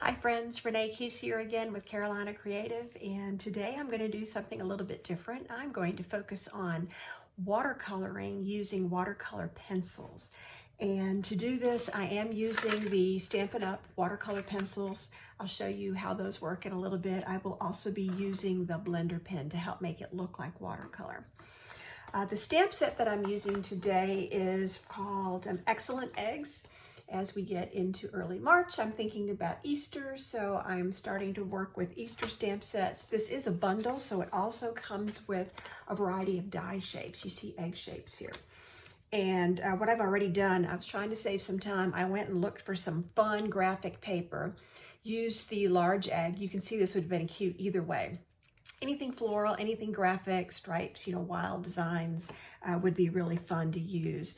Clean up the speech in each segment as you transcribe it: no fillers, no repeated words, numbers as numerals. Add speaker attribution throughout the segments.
Speaker 1: Hi friends, Renee Keese here again with Carolina Creative, and today I'm going to do something a little bit different. I'm going to focus on watercoloring using watercolor pencils. And to do this, I am using the Stampin' Up! Watercolor pencils. I'll show you how those work in a little bit. I will also be using the blender pen to help make it look like watercolor. The stamp set that I'm using today is called Excellent Eggs. As we get into early March, I'm thinking about Easter, so I'm starting to work with Easter stamp sets. This is a bundle, so it also comes with a variety of die shapes. You see egg shapes here. And what I've already done, I was trying to save some time. I went and looked for some fun graphic paper, used the large egg. You can see this would have been cute either way. Anything floral, anything graphic, stripes, wild designs would be really fun to use.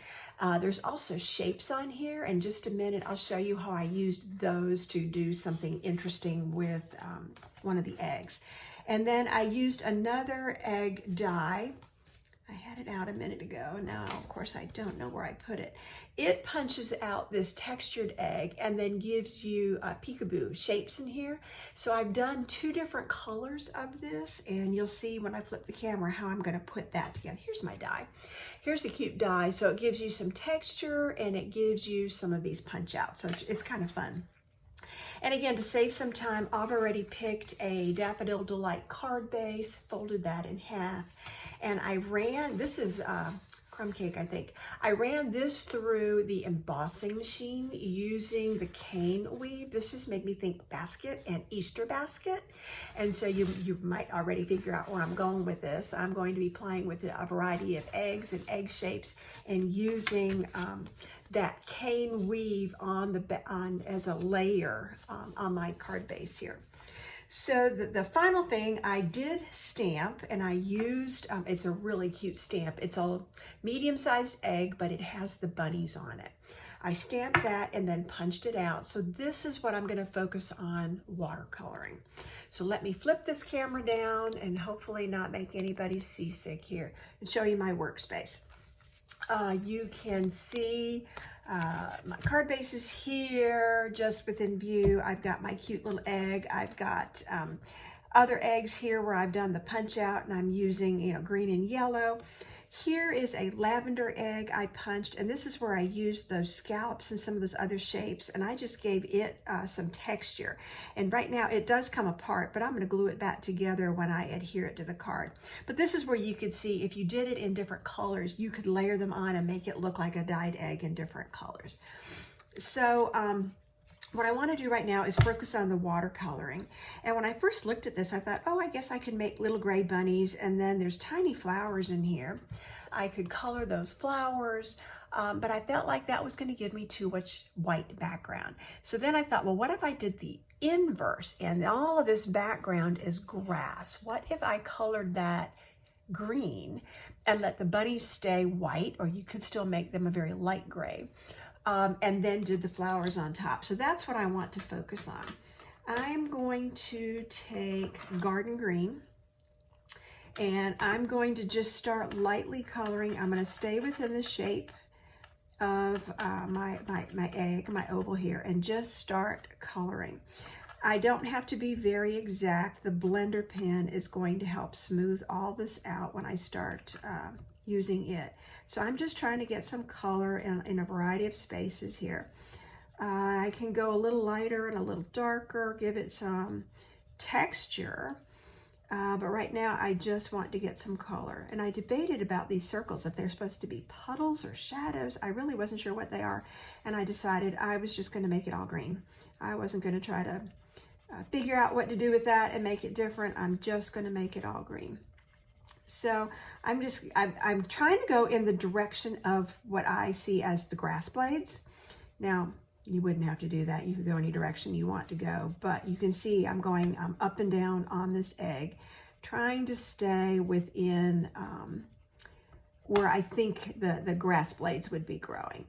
Speaker 1: There's also shapes on here. In just a minute, I'll show you how I used those to do something interesting with one of the eggs. And then I used another egg die. I had it out a minute ago. Now, of course, I don't know where I put it. It punches out this textured egg and then gives you peekaboo shapes in here. So I've done two different colors of this, and you'll see when I flip the camera how I'm going to put that together. Here's my die. Here's the cute die. So it gives you some texture and it gives you some of these punch outs. So it's kind of fun. And again, to save some time, I've already picked a Daffodil Delight card base, folded that in half, and I ran, this is crumb cake, I think. I ran this through the embossing machine using the cane weave. This just made me think basket and Easter basket. And so you might already figure out where I'm going with this. I'm going to be playing with a variety of eggs and egg shapes and using that cane weave on as a layer on my card base here. So the final thing, I did stamp, and I used, it's a really cute stamp. It's a medium-sized egg, but it has the bunnies on it. I stamped that and then punched it out. So this is what I'm going to focus on watercoloring. So let me flip this camera down and hopefully not make anybody seasick here and show you my workspace. You can see my card base is here just within view. I've got my cute little egg. I've got other eggs here where I've done the punch out and I'm using green and yellow. Here is a lavender egg I punched, and this is where I used those scallops and some of those other shapes, and I just gave it some texture. And right now it does come apart, but I'm going to glue it back together when I adhere it to the card. But this is where you could see if you did it in different colors, you could layer them on and make it look like a dyed egg in different colors. So what I want to do right now is focus on the watercoloring. And when I first looked at this, I thought, oh, I guess I could make little gray bunnies, and then there's tiny flowers in here. I could color those flowers, but I felt like that was going to give me too much white background. So then I thought, well, what if I did the inverse, and all of this background is grass? What if I colored that green and let the bunnies stay white, or you could still make them a very light gray? And then did the flowers on top. So that's what I want to focus on. I'm going to take Garden Green, and I'm going to just start lightly coloring. I'm going to stay within the shape of my egg, my oval here, and just start coloring. I don't have to be very exact. The blender pen is going to help smooth all this out when I start using it. So I'm just trying to get some color in a variety of spaces here. I can go a little lighter and a little darker, give it some texture. But right now I just want to get some color. And I debated about these circles, if they're supposed to be puddles or shadows. I really wasn't sure what they are. And I decided I was just going to make it all green. I wasn't going to try to figure out what to do with that and make it different. I'm just going to make it all green. So I'm trying to go in the direction of what I see as the grass blades. Now, you wouldn't have to do that. You could go any direction you want to go, but you can see I'm going up and down on this egg, trying to stay within where I think the grass blades would be growing.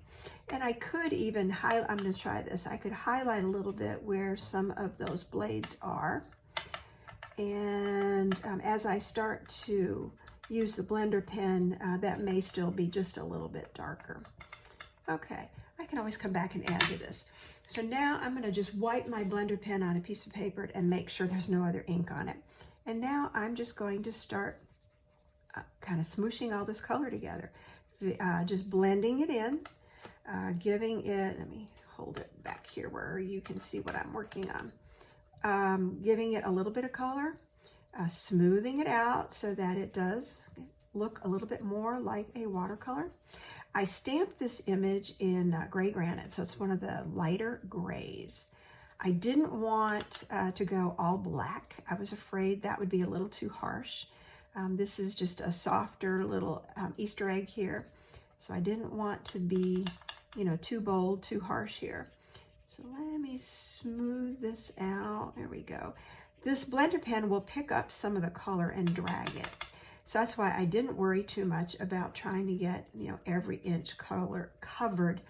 Speaker 1: And I could even highlight, I'm going to try this. I could highlight a little bit where some of those blades are. And as I start to use the blender pen, that may still be just a little bit darker. Okay, I can always come back and add to this. So now I'm going to just wipe my blender pen on a piece of paper and make sure there's no other ink on it. And now I'm just going to start kind of smooshing all this color together. Just blending it in, giving it, let me hold it back here where you can see what I'm working on. Giving it a little bit of color, smoothing it out so that it does look a little bit more like a watercolor. I stamped this image in gray granite, so it's one of the lighter grays. I didn't want to go all black. I was afraid that would be a little too harsh. This is just a softer little Easter egg here. So I didn't want to be, you know, too bold, too harsh here. So let me smooth this out. There we go. This blender pen will pick up some of the color and drag it. So that's why I didn't worry too much about trying to get, you know, every inch color covered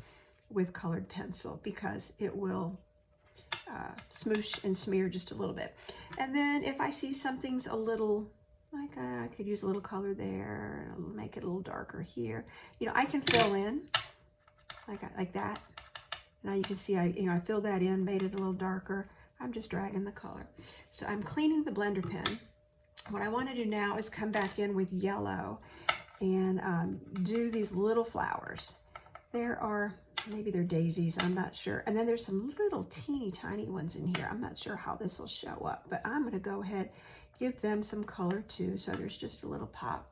Speaker 1: with colored pencil, because it will smoosh and smear just a little bit. And then if I see something's a little, like I could use a little color there, make it a little darker here. You know, I can fill in like that. Now you can see I filled that in, made it a little darker. I'm just dragging the color. So I'm cleaning the blender pen. What I want to do now is come back in with yellow and do these little flowers. There are, maybe they're daisies, I'm not sure. And then there's some little teeny tiny ones in here. I'm not sure how this will show up, but I'm going to go ahead, give them some color too, so there's just a little pop.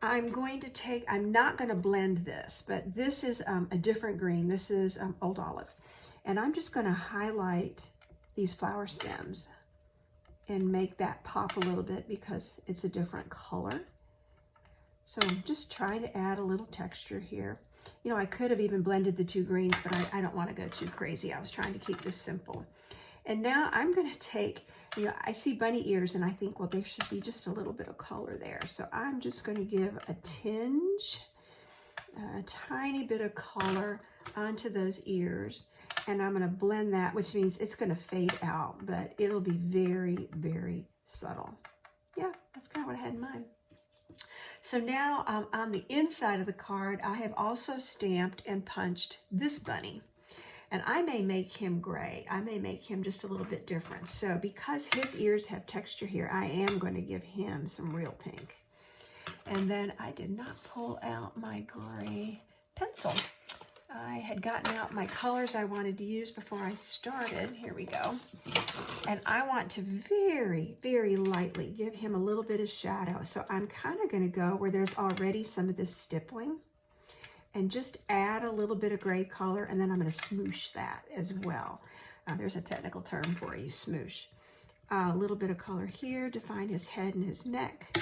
Speaker 1: I'm going to take, I'm not going to blend this, but this is a different green. This is Old Olive. And I'm just going to highlight these flower stems and make that pop a little bit because it's a different color. So I'm just trying to add a little texture here. You know, I could have even blended the two greens, but I don't want to go too crazy. I was trying to keep this simple. And now I'm going to take, you know, I see bunny ears and I think, well, there should be just a little bit of color there. So I'm just going to give a tinge, a tiny bit of color onto those ears. And I'm going to blend that, which means it's going to fade out, but it'll be very, very subtle. Yeah, that's kind of what I had in mind. So now on the inside of the card, I have also stamped and punched this bunny. And I may make him gray. I may make him just a little bit different. So because his ears have texture here, I am going to give him some real pink. And then I did not pull out my gray pencil. I had gotten out my colors I wanted to use before I started. Here we go. And I want to very, very lightly give him a little bit of shadow. So I'm kind of going to go where there's already some of this stippling and just add a little bit of gray color, and then I'm going to smoosh that as well. There's a technical term for you, smoosh. A little bit of color here, define his head and his neck.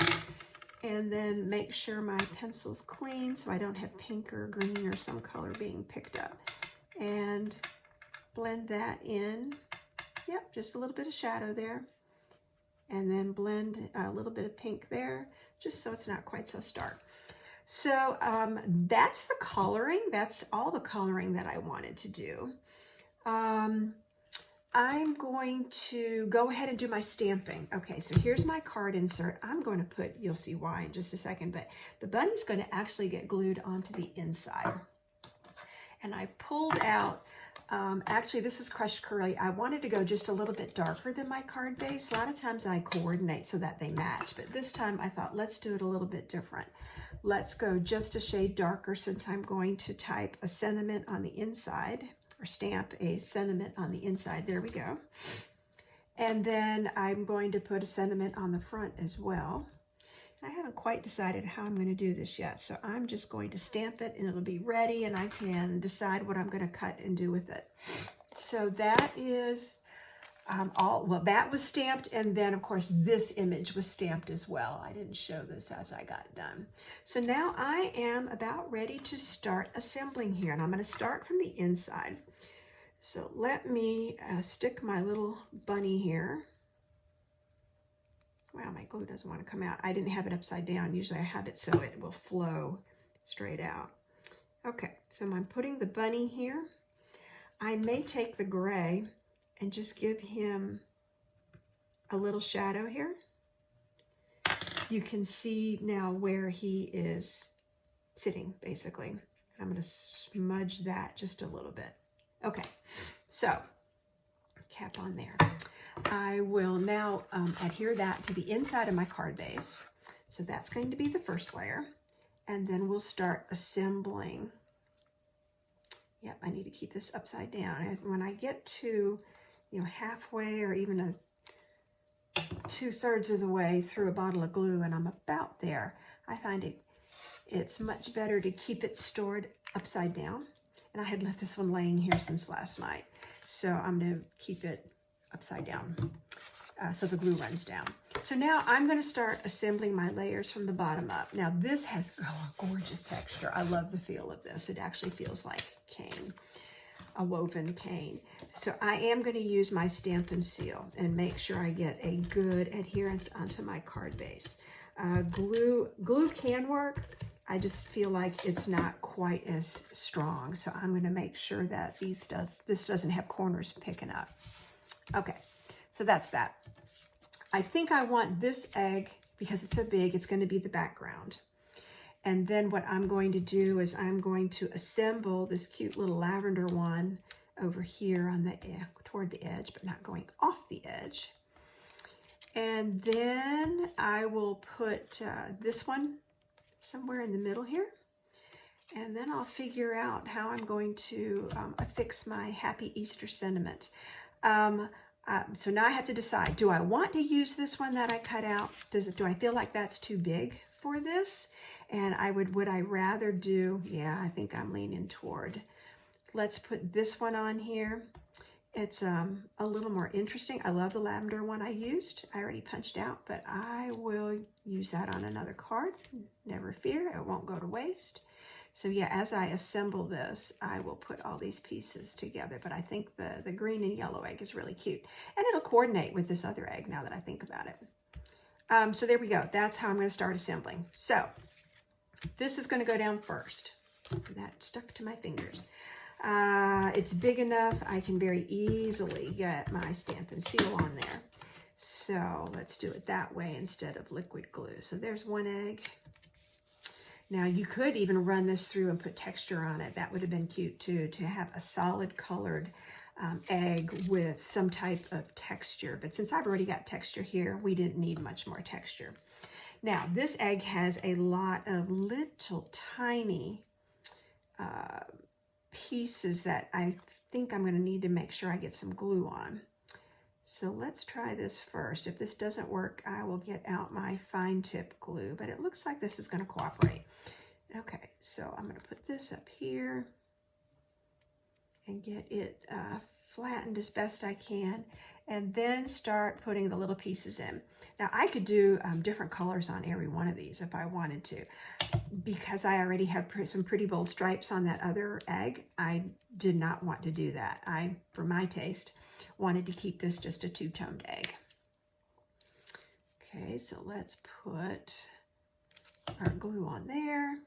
Speaker 1: And then make sure my pencil's clean so I don't have pink or green or some color being picked up. And blend that in. Yep, just a little bit of shadow there. And then blend a little bit of pink there, just so it's not quite so stark. So that's the coloring. That's all the coloring that I wanted to do. I'm going to go ahead and do my stamping. Okay, so here's my card insert. I'm going to put, you'll see why in just a second, but the bunny's going to actually get glued onto the inside. And I pulled out, actually this is Crushed Curly. I wanted to go just a little bit darker than my card base. A lot of times I coordinate so that they match, but this time I thought, let's do it a little bit different. Let's go just a shade darker since I'm going to type a sentiment on the inside, or stamp a sentiment on the inside. There we go. And then I'm going to put a sentiment on the front as well. I haven't quite decided how I'm going to do this yet, so I'm just going to stamp it and it'll be ready and I can decide what I'm going to cut and do with it. So that is well, that was stamped, and then of course this image was stamped as well. I didn't show this as I got done. So now I am about ready to start assembling here, and I'm going to start from the inside. So let me stick my little bunny here. Wow, my glue doesn't want to come out. I didn't have it upside down. Usually I have it so it will flow straight out. Okay, so I'm putting the bunny here. I may take the gray and just give him a little shadow here. You can see now where he is sitting, basically. I'm going to smudge that just a little bit. Okay, So, cap on there. I will now adhere that to the inside of my card base. So that's going to be the first layer. And then we'll start assembling. Yep, I need to keep this upside down. And when I get to, halfway or even 2/3 of the way through a bottle of glue, and I'm about there, I find it's much better to keep it stored upside down. And I had left this one laying here since last night. So I'm going to keep it upside down so the glue runs down. So now I'm going to start assembling my layers from the bottom up. Now this has a gorgeous texture. I love the feel of this. It actually feels like cane, a woven cane. So I am going to use my Stampin' Seal and make sure I get a good adherence onto my card base. Glue can work. I just feel like it's not quite as strong. So I'm going to make sure that this doesn't have corners picking up. Okay, so that's that. I think I want this egg, because it's so big, it's going to be the background. And then what I'm going to do is I'm going to assemble this cute little lavender one over here on toward the edge, but not going off the edge. And then I will put this one somewhere in the middle here. And then I'll figure out how I'm going to affix my Happy Easter sentiment. So now I have to decide, do I want to use this one that I cut out? Do I feel like that's too big for this? And would I rather do, yeah, I think I'm leaning toward, let's put this one on here. It's a little more interesting. I love the lavender one I used. I already punched out, but I will use that on another card. Never fear, it won't go to waste. So yeah, as I assemble this, I will put all these pieces together, but I think the green and yellow egg is really cute. And it'll coordinate with this other egg now that I think about it. So there we go. That's how I'm going to start assembling. So this is going to go down first. That stuck to my fingers. It's big enough, I can very easily get my Stampin' Seal on there. So let's do it that way instead of liquid glue. So there's one egg. Now you could even run this through and put texture on it. That would have been cute too, to have a solid colored egg with some type of texture. But since I've already got texture here, we didn't need much more texture. Now this egg has a lot of little tiny pieces that I think I'm going to need to make sure I get some glue on. So let's try this first. If this doesn't work, I will get out my fine tip glue, but it looks like this is going to cooperate. Okay, so I'm going to put this up here and get it flattened as best I can, and then start putting the little pieces in. Now I could do different colors on every one of these if I wanted to. Because I already have some pretty bold stripes on that other egg, I did not want to do that. I, for my taste, wanted to keep this just a two-toned egg. Okay, so let's put our glue on there.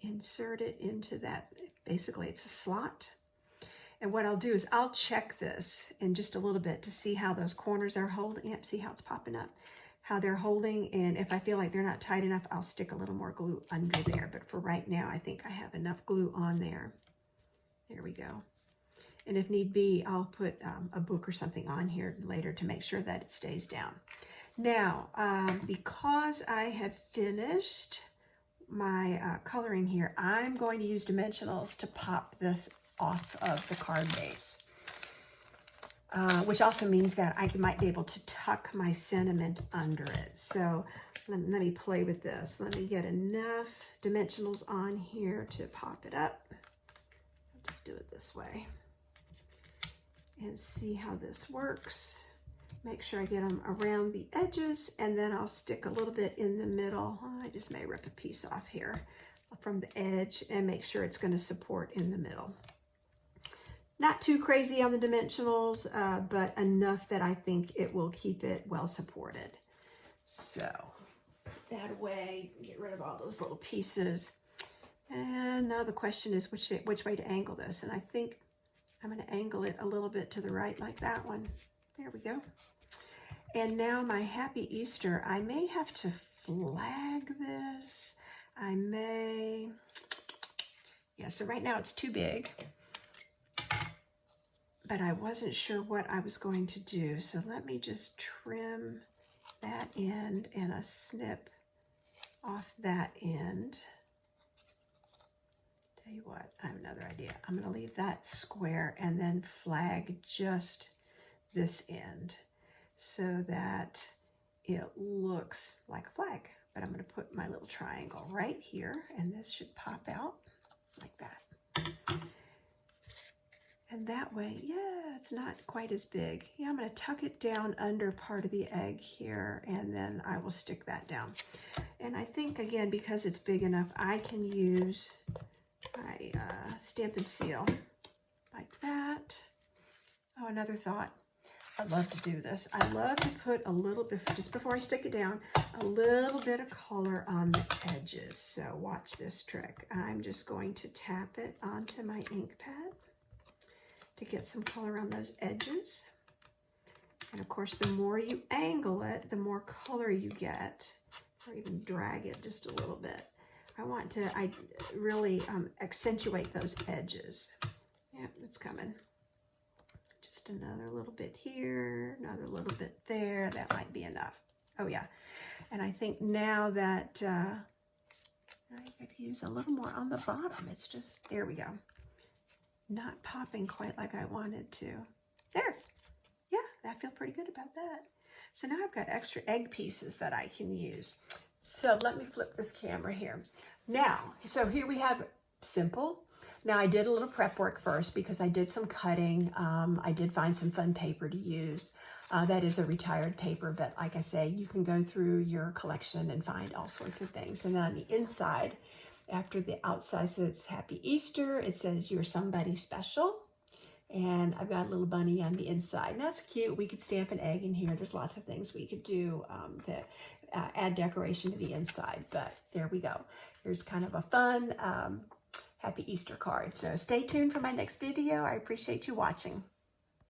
Speaker 1: Insert it into that. Basically, it's a slot. And what I'll do is I'll check this in just a little bit to see how those corners are holding. Yep, see how it's popping up? How they're holding. And if I feel like they're not tight enough, I'll stick a little more glue under there. But for right now, I think I have enough glue on there. There we go. And if need be, I'll put a book or something on here later to make sure that it stays down. Now, because I have finished my coloring here, I'm going to use dimensionals to pop this off of the card base, which also means that I might be able to tuck my sentiment under it. So let me play with this. Let me get enough dimensionals on here to pop it up. I'll just do it this way and see how this works. Make sure I get them around the edges, and then I'll stick a little bit in the middle. Oh, I just may rip a piece off here from the edge and make sure it's going to support in the middle. Not too crazy on the dimensionals, but enough that I think it will keep it well supported. So that way, get rid of all those little pieces. And now the question is which way to angle this. And I think I'm going to angle it a little bit to the right like that one. There we go. And now my Happy Easter, I may have to flag this. I may, yeah, so right now it's too big. but I wasn't sure what I was going to do. So let me just trim that end and a snip off that end. Tell you what, I have another idea. I'm going to leave that square and then flag just this end so that it looks like a flag. But I'm going to put my little triangle right here, and this should pop out like that. And that way, yeah, it's not quite as big. Yeah, I'm going to tuck it down under part of the egg here, and then I will stick that down. And I think, again, because it's big enough, I can use my Stampin' Seal like that. Oh, another thought. I love to do this. I love to put a little bit, just before I stick it down, a little bit of color on the edges. So watch this trick. I'm just going to tap it onto my ink pad to get some color on those edges. And of course, the more you angle it, the more color you get, or even drag it just a little bit. I really accentuate those edges. Yep, it's coming. Just another little bit here, another little bit there. That might be enough. Oh yeah. And I think now that I could use a little more on the bottom. It's just, there we go. Not popping quite like I wanted to. There. Yeah, I feel pretty good about that. So now I've got extra egg pieces that I can use. So let me flip this camera here. Now, so here we have simple. Now I did a little prep work first because I did some cutting. I did find some fun paper to use. That is a retired paper, but like I say, you can go through your collection and find all sorts of things. And then on the inside, after the outside says Happy Easter, it says you're somebody special. And I've got a little bunny on the inside. And that's cute. We could stamp an egg in here. There's lots of things we could do to add decoration to the inside. But there we go. Here's kind of a fun Happy Easter card. So stay tuned for my next video. I appreciate you watching.